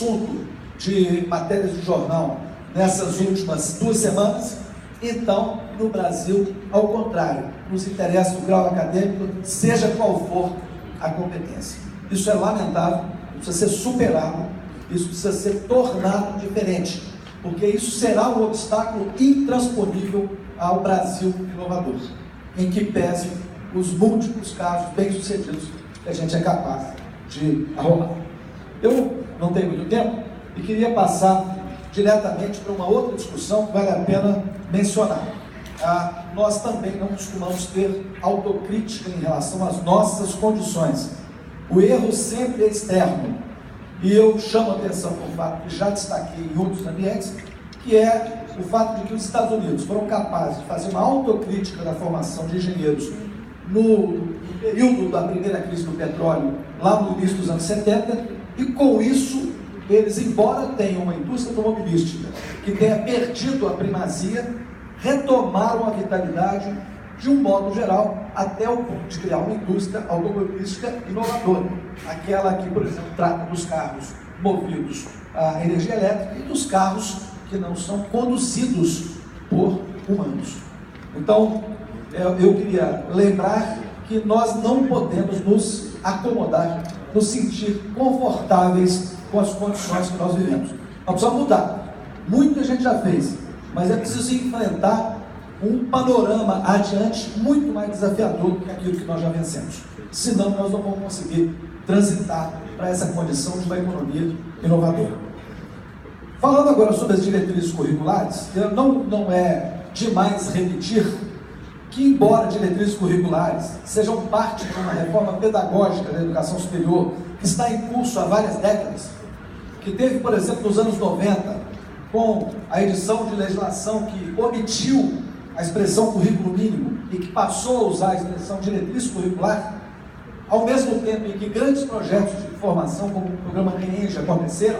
assunto de matérias de jornal nessas últimas 2 semanas. Então, no Brasil, ao contrário, nos interessa o grau acadêmico, seja qual for a competência. Isso é lamentável, precisa ser superado, isso precisa ser tornado diferente, porque isso será um obstáculo intransponível ao Brasil inovador, em que pese os múltiplos casos bem-sucedidos que a gente é capaz de arrumar. Eu não tenho muito tempo e queria passar diretamente para uma outra discussão que vale a pena mencionar. Nós também não costumamos ter autocrítica em relação às nossas condições. O erro sempre é externo. E eu chamo a atenção para um fato que já destaquei em outros ambientes, que é o fato de que os Estados Unidos foram capazes de fazer uma autocrítica da formação de engenheiros no período da primeira crise do petróleo, lá no início dos anos 70, e com isso, eles, embora tenham uma indústria automobilística que tenha perdido a primazia, retomaram a vitalidade de um modo geral, até o ponto de criar uma indústria automobilística inovadora. Aquela que, por exemplo, trata dos carros movidos a energia elétrica e dos carros que não são conduzidos por humanos. Então, eu queria lembrar que nós não podemos nos acomodar, nos sentir confortáveis com as condições que nós vivemos. Nós precisamos mudar. Muita gente já fez, mas é preciso enfrentar um panorama adiante muito mais desafiador do que aquilo que nós já vencemos. Senão nós não vamos conseguir transitar para essa condição de uma economia inovadora. Falando agora sobre as diretrizes curriculares, não é demais repetir que, embora diretrizes curriculares sejam parte de uma reforma pedagógica da educação superior que está em curso há várias décadas, que teve, por exemplo, nos anos 90, com a edição de legislação que omitiu a expressão currículo mínimo e que passou a usar a expressão diretriz curricular, ao mesmo tempo em que grandes projetos de formação, como o programa RENGE, aconteceram,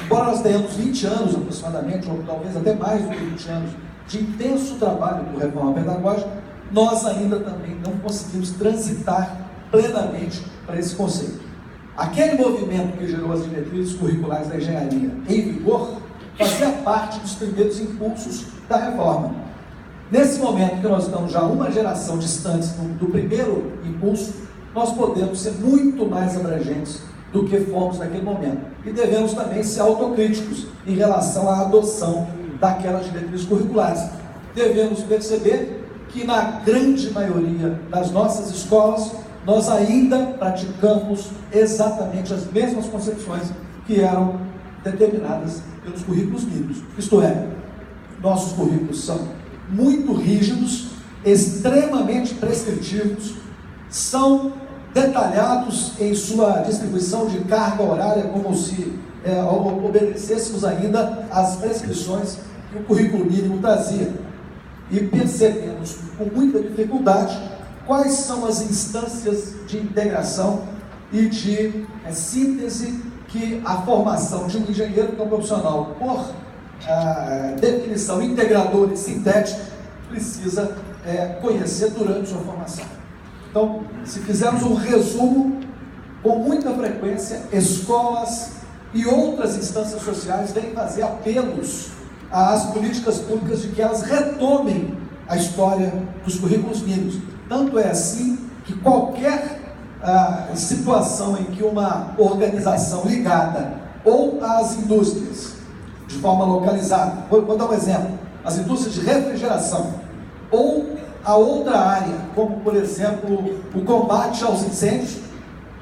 embora nós tenhamos 20 anos aproximadamente, ou talvez até mais do que 20 anos, de intenso trabalho por reforma pedagógica, nós ainda também não conseguimos transitar plenamente para esse conceito. Aquele movimento que gerou as diretrizes curriculares da engenharia em vigor fazia parte dos primeiros impulsos da reforma. Nesse momento que nós estamos já uma geração distantes do primeiro impulso, nós podemos ser muito mais abrangentes do que fomos naquele momento. E devemos também ser autocríticos em relação à adoção daquelas diretrizes curriculares. Devemos perceber que na grande maioria das nossas escolas, nós ainda praticamos exatamente as mesmas concepções que eram determinadas pelos currículos mínimos. Isto é, nossos currículos são muito rígidos, extremamente prescritivos, são detalhados em sua distribuição de carga horária, como se obedecêssemos ainda às prescrições que o currículo mínimo trazia. E percebemos com muita dificuldade quais são as instâncias de integração e de síntese que a formação de um engenheiro que é um profissional, por definição integradora e sintética, precisa conhecer durante sua formação. Então, se fizermos um resumo, com muita frequência, escolas e outras instâncias sociais vêm fazer apelos às políticas públicas de que elas retomem a história dos currículos mínimos. Tanto é assim que qualquer situação em que uma organização ligada ou às indústrias, de forma localizada, vou dar um exemplo, as indústrias de refrigeração, ou a outra área, como por exemplo o combate aos incêndios,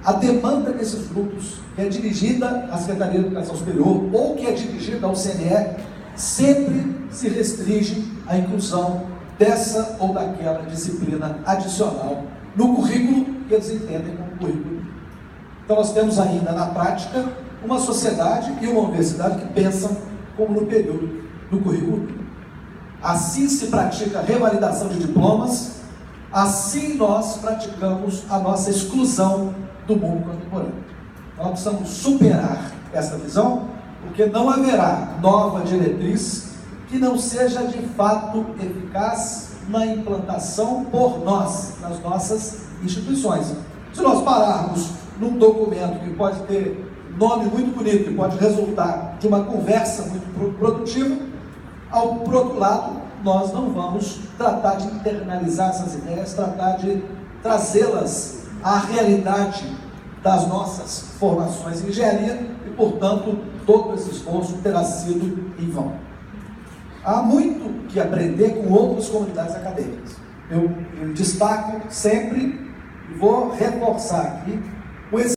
a demanda desses grupos, que é dirigida à Secretaria de Educação Superior ou que é dirigida ao CNE, sempre se restringe à inclusão dessa ou daquela disciplina adicional no currículo que eles entendem como currículo. Então nós temos ainda na prática uma sociedade e uma universidade que pensam como no período do currículo. Assim se pratica a revalidação de diplomas, assim nós praticamos a nossa exclusão do mundo contemporâneo. Nós precisamos superar essa visão, porque não haverá nova diretriz que não seja de fato eficaz na implantação por nós, nas nossas instituições. Se nós pararmos num documento que pode ter nome muito bonito que pode resultar de uma conversa muito produtiva, por outro lado, nós não vamos tratar de internalizar essas ideias, tratar de trazê-las à realidade das nossas formações em engenharia e, portanto, todo esse esforço terá sido em vão. Há muito que aprender com outras comunidades acadêmicas. Eu destaco sempre e vou reforçar aqui o